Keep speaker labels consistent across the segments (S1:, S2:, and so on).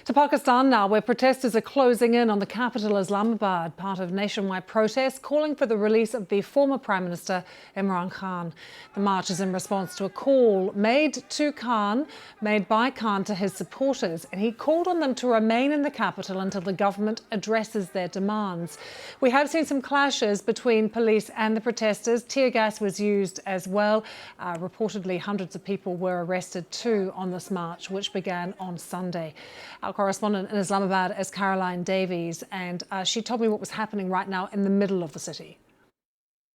S1: To Pakistan now, where protesters are closing in on the capital Islamabad, part of nationwide protests calling for the release of the former Prime Minister Imran Khan. The march is in response to a call made by Khan to his supporters, and he called on them to remain in the capital until the government addresses their demands. We have seen some clashes between police and the protesters. Tear gas was used as well. Reportedly, hundreds of people were arrested too on this march, which began on Sunday. Our correspondent in Islamabad is Caroline Davies, and she told me what was happening right now in the middle of the city.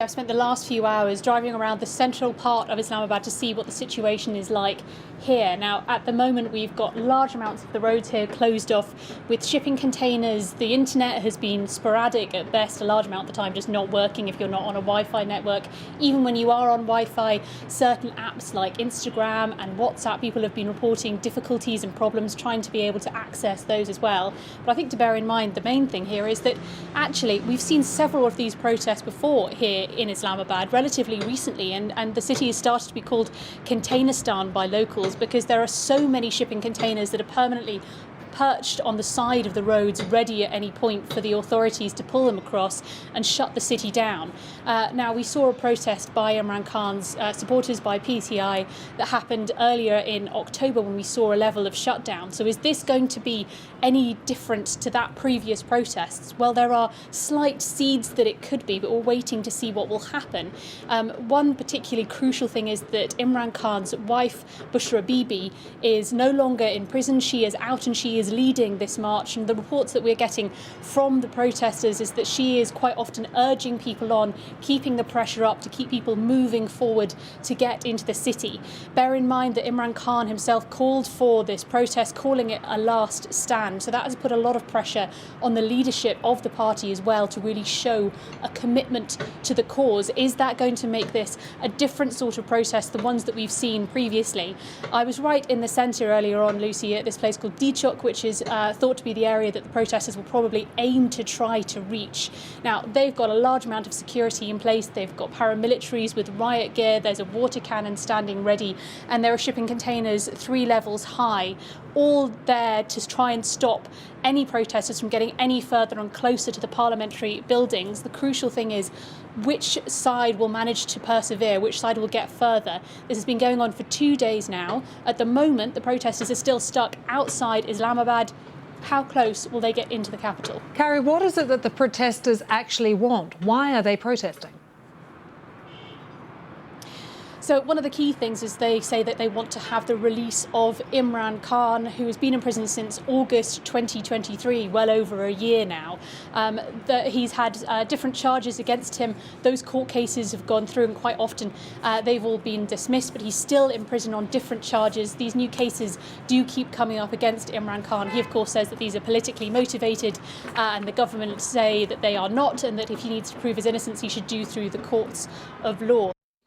S2: I've spent the last few hours driving around the central part of Islamabad to see what the situation is like here. Now, at the moment, we've got large amounts of the roads here closed off with shipping containers. The internet has been sporadic at best, a large amount of the time just not working if you're not on a Wi-Fi network. Even when you are on Wi-Fi, certain apps like Instagram and WhatsApp, people have been reporting difficulties and problems trying to be able to access those as well. But I think to bear in mind, the main thing here is that actually we've seen several of these protests before here in Islamabad relatively recently, and the city has started to be called Containeristan by locals because there are so many shipping containers that are permanently perched on the side of the roads, ready at any point for the authorities to pull them across and shut the city down. Now, we saw a protest by Imran Khan's supporters by PTI that happened earlier in October when we saw a level of shutdown. So is this going to be any different to that previous protests? Well, there are slight seeds that it could be, but we're waiting to see what will happen. One particularly crucial thing is that Imran Khan's wife, Bushra Bibi, is no longer in prison. She is out and she is leading this march, and the reports that we're getting from the protesters is that she is quite often urging people on, keeping the pressure up to keep people moving forward to get into the city. Bear in mind that Imran Khan himself called for this protest, calling it a last stand, so that has put a lot of pressure on the leadership of the party as well to really show a commitment to the cause. Is that going to make this a different sort of protest, the ones that we've seen previously? I was right in the centre earlier on, Lucy, at this place called Detained, which is thought to be the area that the protesters will probably aim to try to reach. Now, they've got a large amount of security in place. They've got paramilitaries with riot gear. There's a water cannon standing ready, and there are shipping containers 3 levels high, all there to try and stop any protesters from getting any further and closer to the parliamentary buildings. The crucial thing is which side will manage to persevere, which side will get further. This has been going on for 2 days now. At the moment, the protesters are still stuck outside Islamabad. How close will they get into the capital?
S1: Carrie, what is it that the protesters actually want? Why are they protesting?
S2: So one of the key things is they say that they want to have the release of Imran Khan, who has been in prison since August 2023, well over a year now. He's had different charges against him. Those court cases have gone through, and quite often they've all been dismissed, but he's still in prison on different charges. These new cases do keep coming up against Imran Khan. He, of course, says that these are politically motivated, and the government say that they are not, and that if he needs to prove his innocence, he should do through the courts of law.